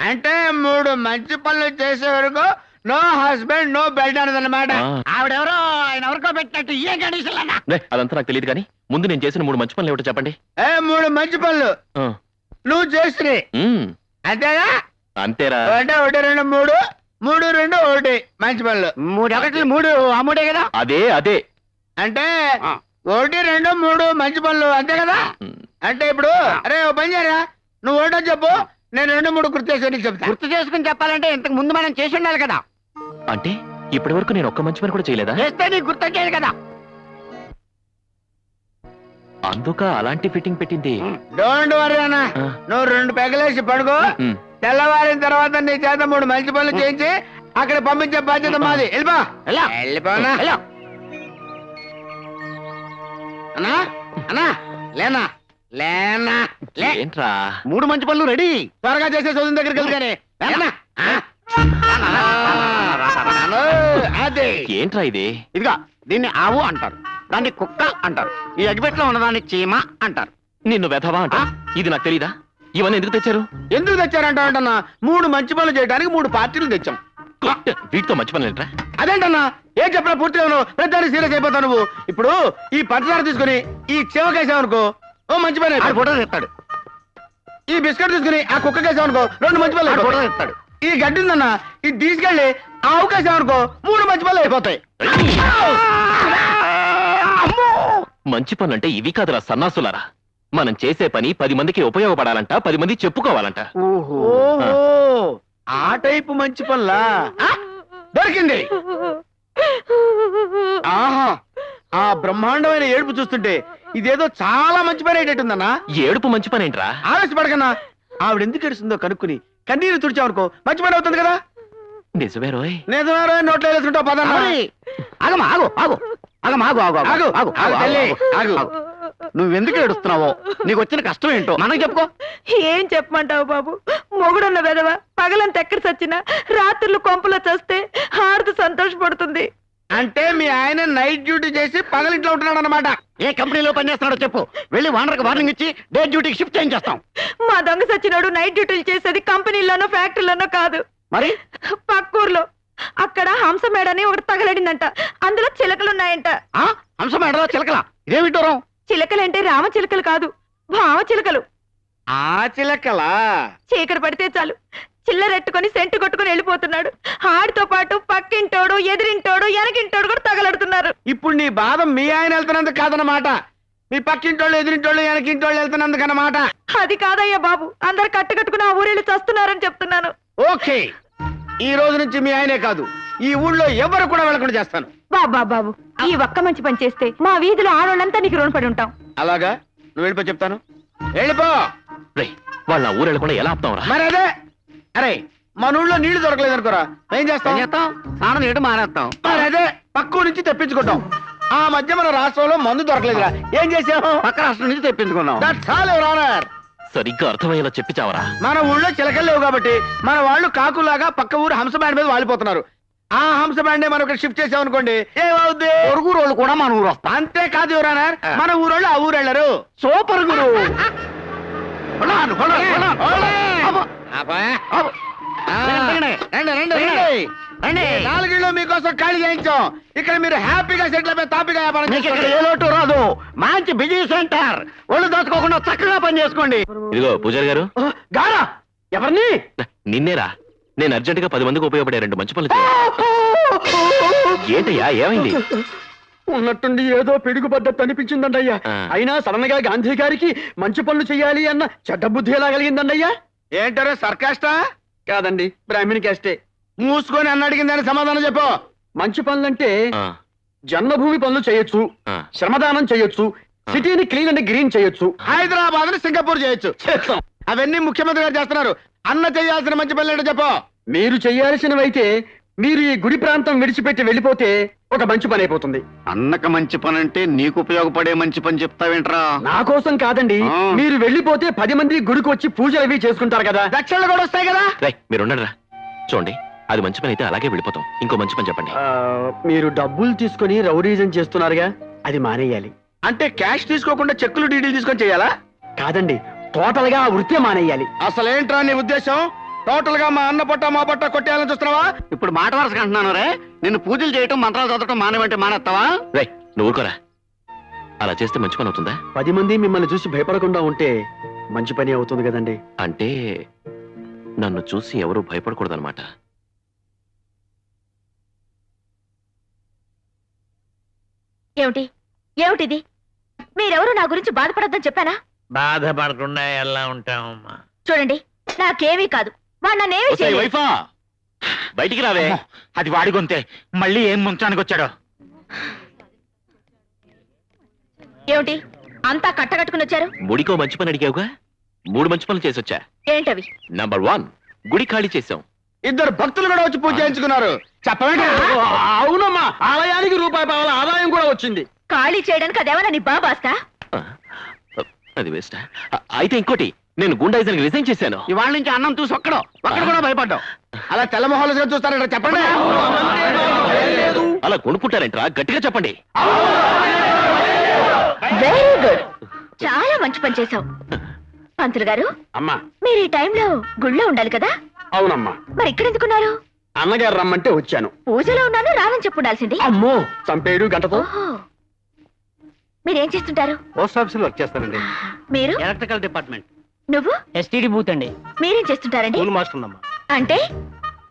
అంటే 3 మంచి పనులు చేసే వరకు నో హస్బెండ్ నో బెల్ట్ అన్నదన్నమాట. ఆవిడెవరో ఆయన ఎవరికో పెట్టినట్టు ఏ కండిషన్ అన్నా అదంతా నాకు తెలియదు కానీ ముందు నేను చేసిన 3 మంచి పనులు ఏమిటో చెప్పండి. 3 మంచి పనులు నువ్వు చేసి అంతేగా? అంతేరా. అంటే 1 2 3 3 2 1 మంచి పనులు 3 1 3 ఆ 3 కదా? అదే అదే అంటే 1 2 3 మంచి పనులు అంతే కదా? అంటే ఇప్పుడు అరే ఓ పని చేయరా, నువ్వు ఒకటో చెప్పు, నేను 2 3 గుర్తు చేసుకుని చెప్తా. గుర్తు చేసుకుని చెప్పాలంటే ఇంతకు ముందు మనం చేసి ఉండాలి కదా. అంటే ఇప్పటి వరకు నేను ఒక్క మంచి పని కూడా చేయలేదా? చేస్తే నీకు గుర్తొచ్చేది కదా. అందుక అలాంటి ఫిట్టింగ్ పెట్టింది. డోంట్ వరీ అన్న, నువ్వు 2 పెగలేసి పడుకో. తెల్లవారిన తర్వాత నీ చేత 3 మంచి పనులు చేయించి అక్కడ పంపించే బాధ్యత మాది. వెళ్ళిపోనా అన్నా? అన్నా లేనా లేనా ఏంట్రా 3 మంచి పనులు రెడీ. త్వరగా చేసే చదువు దగ్గరికి వెళ్తానే. అదే ఏంట్రా ఇది? ఇదిగా దీన్ని ఆవు అంటారు, దాన్ని కుక్క అంటారు, ఈ అగ్గిపెట్లో ఉన్నదాన్ని చీమ అంటారు. నిన్ను వెధవా అంట. ఇది నాకు తెలీదా? ఇవన్నీ ఎందుకు తెచ్చారు? ఎందుకు తెచ్చారంట అంటన్నా, 3 మంచి పనులు చేయడానికి 3 పార్టీలు తెచ్చాం. వీటితో మంచి పనులు ఏంట్రా? అదేంటన్నా ఏం చెప్పినా పూర్తిగా ప్రతిదానికి సీరియస్ అయిపోతావు నువ్వు. ఇప్పుడు ఈ పంచదార తీసుకుని ఈ చెవకేసావనుకో ఓ మంచి పని ఫోటో తెస్తాడు. ఈ బిస్కెట్ తీసుకుని ఆ కుక్క కేసావనుకో 2 మంచి పనులు ఫోటో తెస్తాడు. ఈ గడ్డి ఉందన్న ఇది తీసుకెళ్లి ఆ ఆవుకేసావనుకో 3 మంచి పనులు అయిపోతాయి. మంచి పనులు అంటే ఇవి కాదురా సన్నాసులారా. మనం చేసే పని 10 మందికి ఉపయోగపడాలంట, 10 మంది చెప్పుకోవాలంట. ఓహో ఆ టైపు మంచి పనులా? దొరికింది. ఆహా ఆ బ్రహ్మాండమైన ఏడుపు చూస్తుంటే ఇదేదో చాలా మంచి పని అయ్యేటట్టుందన్నా. ఏడుపు మంచి పని ఏంట్రా? ఆలస్యపడకన్నా, ఆవిడ ఎందుకు ఏడుస్తుందో కనుక్కుని కన్నీరు తుడిచావనుకో మంచి పని అవుతుంది కదా. నిజమే రోయ్. నిజమే రోయ్. నోట్లో వేసుకుంటావు పదన్నా. నువ్వెందుకు ఏడుస్తున్నావో, నీకు వచ్చిన కష్టం ఏంటో మనకు చెప్పుకో. ఏం చెప్పమంటావు బాబు? మొగుడున్న వెదవ పగలంత ఎక్కడ చచ్చినా రాత్రులు కొంపలో చస్తే హారతి సంతోషపడుతుంది. అంటే మీ ఆయన నైట్ డ్యూటీ చేసి పగలింట్లో ఉంటున్నాడు అన్నమాట. ఏ కంపెనీలో పనిచేస్తున్నాడో చెప్పు, వెళ్ళి వానర్కి వార్నింగ్ ఇచ్చి డే డ్యూటీకి షిఫ్ట్ చేయించేస్తాం. మా దొంగ సచ్చినాడు నైట్ డ్యూటీలు చేసేది కంపెనీలోనో ఫ్యాక్టరీలోనో కాదు, మరి పక్కూర్లో. అక్కడ హంస మేడని ఒకటి తగలడిందంట, అందులో చిలకలున్నాయంట. హంస మేడలో చిలకలా? ఇదే విడ్డూరం. చిలకలంటే రామ చిలకలు కాదు, భావ చిలకలు. ఆ చిలకలా? చీకటి పడితే చాలు చిల్లరెట్టుకొని సెంటు కొట్టుకుని వెళ్ళిపోతున్నాడు. ఆడితో పాటు పక్కింటోడు, ఎదిరింటోడు, వెనకింటోడు కూడా తగలడుతున్నారు. ఇప్పుడు నీ బాధ మీ ఆయన వెళ్తున్నందుకు కాదన్నమాట, మీ పక్కింటోళ్ళు, ఎదిరింటోళ్ళు, వెనకింటోళ్ళు వెళ్తున్నందుకు అన్నమాట. అది కాదయ్యా బాబు, అందరు కట్టుకట్టుకుని ఆ ఊరేళ్ళు చస్తున్నారని చెప్తున్నాను. ఓకే, ఈ రోజు నుంచి మీ ఆయనే కాదు ఈ ఊళ్ళో ఎవరు కూడా వెళ్ళకుండా చేస్తాను. బాబు ఈ ఒక్క మంచి పని చేస్తే మా వీధిలో ఆడోళ్ళంతా నీకు రుణపడి ఉంటాం. అలాగా? నువ్వు వెళ్ళిపో చెప్తాను. వెళ్ళిపో. వాళ్ళ ఊరు వెళ్ళకుండా ఎలా ఆపుతావురా? మరి అదే. అరే మన ఊళ్ళో నీళ్లు దొరకలేదు అనుకోరా, ఏం చేస్తాం? స్నానం చేయడం మానేస్తాం. మరి అదే పక్క నుంచి తెప్పించుకుంటాం. ఆ మధ్య మన రాష్ట్రంలో మందు దొరకలేదురా, ఏం చేసాము? పక్క రాష్ట్రం నుంచి తెప్పించుకున్నాం. That's all your honour. సరిగ్గా అర్థమయ్యేలా చెప్పి చావరా. మన ఊళ్ళో చిలకలు లేవు కాబట్టి మన వాళ్ళు కాకులాగా పక్క ఊరు హంస బ్యాండ్ మీద వాలిపోతున్నారు. ఆ హంస బ్యాండ్ మనం ఇక్కడ షిఫ్ట్ చేసామనుకోండి, ఏమవుద్ది? పొరుగు రోళ్ళు కూడా మన ఊరు వస్తాం. అంతేకాదు యువర్ ఆనర్, మన ఊరోళ్ళు ఆ ఊరు వెళ్ళరు. సూపర్ గురు. 4 ఇళ్ళు మీకోసం ఖాళీ చేయించాం. ఇక్కడ మీరు హ్యాపీగా సెటిల్ అయిపోయి తాపిగా వ్యాపారం చేసుకోండి. ఏ లోటు రాదు. మంచి బిజీ సెంటర్, ఒళ్ళు దోచుకోకుండా చక్కగా పని చేసుకోండి. ఇదిగో పూజారి గారు. గారా? ఎవరిని? నిన్నేరా. నేను అర్జెంట్ గా 10 మందికి ఉపయోగపడే 2 మంచి పనులు ఏంటయ్యా, ఏమైంది? ఉన్నట్టుండి ఏదో పిడుగు పద్ధతి అనిపించిందండి అయ్యా. అయినా సడన్ గా గాంధీ గారికి మంచి పనులు చెయ్యాలి అన్న చెడ్డ బుద్ధి ఎలా కలిగిందండి అయ్యా? ఏంటారో సర్కాస్టా? కాదండి, బ్రాహ్మణి కాస్టే. మూసుకొని అన్న అడిగిందని సమాధానం చెప్పు. మంచి పనులంటే జన్మభూమి పనులు చేయొచ్చు, శ్రమదానం చేయొచ్చు, సిటీని క్లీన్ అండ్ గ్రీన్ చేయొచ్చు, హైదరాబాద్ ని సింగపూర్ చేయొచ్చు. అవన్నీ ముఖ్యమంత్రి గారు చేస్తున్నారు. అన్న చేయాల్సిన మంచి పనులు ఏంటో చెప్పు. మీరు చెయ్యాల్సినవైతే మీరు ఈ గుడి ప్రాంతం విడిచిపెట్టి వెళ్ళిపోతే ఒక మంచి పని అయిపోతుంది. అన్నక మంచి పని అంటే నీకు ఉపయోగపడే మంచి పని చెప్తావేంట్రా? నా కోసం కాదండి, మీరు వెళ్ళిపోతే 10 మంది గుడికి వచ్చి పూజలు అవి చేసుకుంటారు కదా, దక్షిణలు కూడా వస్తాయి కదా. మీరు ఉండరా. చూడండి, అది మంచి పని అయితే అలాగే వెళ్ళిపోతాం. ఇంకో మంచి పని చెప్పండి. మీరు డబ్బులు తీసుకుని రౌడీజం చేస్తున్నారుగా, అది మానేయాలి. అంటే క్యాష్ తీసుకోకుండా చెక్కులు డీడీలు తీసుకొని చేయాలా? కాదండి, టోటల్ గా ఆ వృత్తి మానేయాలి. అసలేంట్రా నీ ఉద్దేశం? టోటల్ గా మా అన్న పొట్ట మా పొట్ట కొట్టేయాలని చూస్తున్నావా? ఇప్పుడు మాట వరుసగా అంటున్నాను రే, నిన్ను పూజలు చేయటం మంత్రాలు చదవటం మానేమంటే మానేస్తావా? రే నువ్వు ఊరుకోరా. అలా చేస్తే మంచి పని అవుతుందా? 10 మంది మిమ్మల్ని చూసి భయపడకుండా ఉంటే మంచి పని అవుతుంది కదండి. అంటే నన్ను చూసి ఎవరు భయపడకూడదన్నమాట. ఏమిటి ఏమిటిది? మీరెవరు నా గురించి బాధపడొద్దని చెప్పానా? బాధపడకుండా ఎలా ఉంటామమ్మా? చూడండి, నాకేమీ కాదు. వాడు నన్నేమీ ఒసేయ్ చేయలేదు. వైఫా, బయటికి రావే. అమ్మో, అది వాడి గొంతే. మళ్ళీ ఏం ముంచడానికి వచ్చాడో? ఏమిటి అంతా కట్టకట్టుకుని వచ్చారు? ముడికో మంచి పని అడిగావుగా, 3 మంచి పనులు చేసొచ్చా. ఏంటవి? నంబర్ 1, గుడి ఖాళీ చేసాం. 2 భక్తులు కూడా వచ్చి పూజ చేయించుకున్నారు. చెప్పండి. అవునమ్మా, ఆలయానికి ₹1 ఆదాయం కూడా వచ్చింది. ఖాళీ చేయడానికి అదేమన్నా నీ బాబాస్తా? ఆ, అది వేస్ట్. అయితే ఇంకోటి, నేను గుండాయిజానికి రిజైన్ చేశాను. ఇవాళ నుంచి అన్నం చూసి ఒక్కడు కూడా భయపడ్డావు. అలా తెల్లమొహాలు చూస్తారంట. చెప్పండి. అలా కొనుక్కుంటారేంట్రా? గట్టిగా చెప్పండి. వెరీ గుడ్, చాలా మంచి పని చేశావు. పంతులు గారు, అమ్మా. మీరు ఈ టైంలో గుళ్ళో ఉండాలి కదా, అవునమ్మా, మరి ఇక్కడ ఎందుకున్నారు? అన్నగారు రమ్మంటే వచ్చాను. పూజలో ఉన్నాను రానని చెప్పుండాల్సింది. అమ్మో, చంపేడు గంటతో. ఓహో, మీరేం చేస్తుంటారు? పోస్ట్ ఆఫీస్ లో వర్క్ చేస్తానండి. మీరు? Electrical department. నువ్వు? ఎస్టీడీ బూత్ అండి. మీరేం చేస్తుంటారండి? స్కూల్ మాస్టర్ అమ్మా. అంటే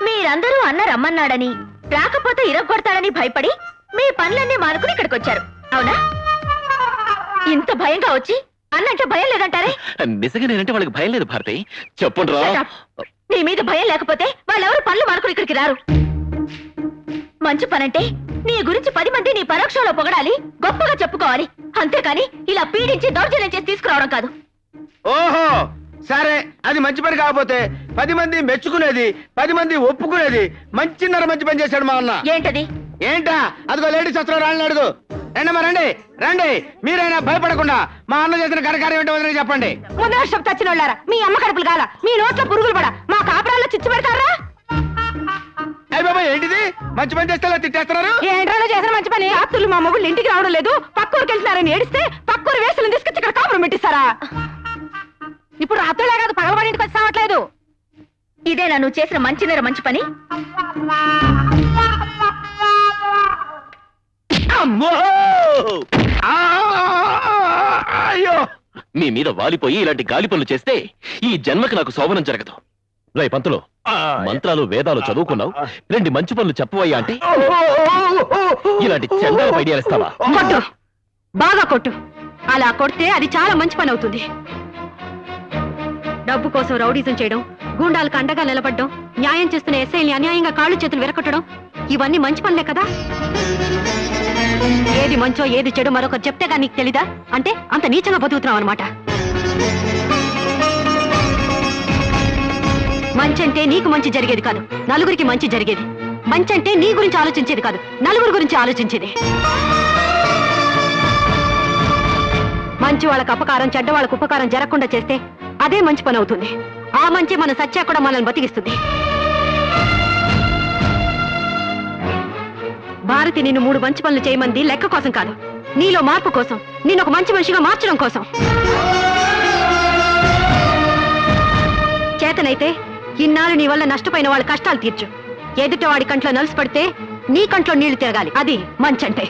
మీరందరూ అన్న రమ్మన్నాడని, రాకపోతే ఇరగొడతాడని భయపడి మీ పనులన్నీ మానుకుని ఇక్కడికి వచ్చారు, అవునా? ఇంత భయంగా వచ్చి అన్నంటే భయం లేదంటారే? నిజంగా నేనంటే వాళ్ళకి భయం లేదు భారతి. చెప్పుండ్రా. Shut up. నీ మీద భయం లేకపోతే వాళ్ళెవరు పనులు మానుకుని ఇక్కడికి రారు. మంచి పనంటే నీ గురించి 10 మంది నీ పరోక్షంలో పొగడాలి, గొప్పగా చెప్పుకోవాలి. అంతేకాని ఇలా పీడించి దౌర్జన్యం చేసి తీసుకురావడం కాదు. ఓహో, సరే, అది మంచి పని కాకపోతే 10 మంది మెచ్చుకునేది, 10 మంది ఒప్పుకునేది మంచిన్నర మంచి పని చేశాడు మా అన్న. ఏంటది? ఏంటా? అదిగో లేడీస్ వస్తారు, రాళ్ళని అడుగు. రండమ్మా, రండి రండి. మీరైనా భయపడకుండా మా అన్న చేసిన ఘనకార్యం ఏంటో వదిలేసి చెప్పండి. ముందు వర్షం చచ్చినోళ్ళారా, మీ అమ్మ కడుపులు కాల, మీ నోట్లో పురుగులు పడ, మా కాపురాల్లో చిచ్చు పెడతారా? అయ్య బాబా, ఏంటిది? మంచి పని చేస్తే ఇలా తిట్టేస్తున్నారు. ఏంట్రాలో చేసిన మంచి పని? రాత్రులు మా మొగుళ్ళు ఇంటికి రావడం లేదు, పక్కూరికి వెళ్తున్నారని ఏడిస్తే పక్కూరు వేసులను తీసుకొచ్చి ఇక్కడ కాపురం పెట్టిస్తారా? ఇప్పుడు రాత్రులే కాదు, పగలబడి ఇంటికి వచ్చి రావట్లేదు. ఇదేనా నువ్వు చేసిన మంచిన్నర మంచి పని? అమ్మో! ఆ! అయ్యో! మీ మీద వాలిపోయి ఇలాంటి గాలి పనులు చేస్తే ఈ జన్మకి నాకు శోభనం జరగదు. రై పంతులు, మంత్రాలు వేదాలు చదువుకున్నావు, 2 మంచి పనులు చెప్పవయ్యా అంటే ఇలాంటి చండాల ఐడియాలు ఇస్తావా? కొట్టు, బాగా కొట్టు. అలా కొడితే అది చాలా మంచి పని అవుతుంది. డబ్బు కోసం రౌడీజం చేయడం, గూండాలకు అండగా నిలబడడం, న్యాయం చేస్తున్న ఎస్ఐల్ని అన్యాయంగా కాళ్ళు చేతులు విరగొట్టడం, ఇవన్నీ మంచి పనులే కదా. ఏది మంచో ఏది చెడు మరొకరు చెప్తేగా నీకు తెలీదా? అంటే అంత నీచంగా బతుకుతున్నావు అనమాట. మంచి అంటే నీకు మంచి జరిగేది కాదు, నలుగురికి మంచి జరిగేది. మంచి అంటే నీ గురించి ఆలోచించేది కాదు, నలుగురి గురించి ఆలోచించేది. మంచి వాళ్ళకు అపకారం, చెడ్డ వాళ్ళకు ఉపకారం జరగకుండా చేస్తే అదే మంచి పని అవుతుంది. ఆ మంచి మన సత్య కూడా మనల్ని బతికిస్తుంది. భారతి నిన్ను 3 మంచి పనులు చేయమంది లెక్క కోసం కాదు, నీలో మార్పు కోసం, నేను ఒక మంచి మనిషిగా మార్చడం కోసం. చేతనైతే ఇన్నాళ్ళు నీ వల్ల నష్టపోయిన వాళ్ళ కష్టాలు తీర్చు. ఎదుట వాడి కంట్లో నలుసు పడితే నీ కంట్లో నీళ్లు తిరగాలి, అది మంచంటే.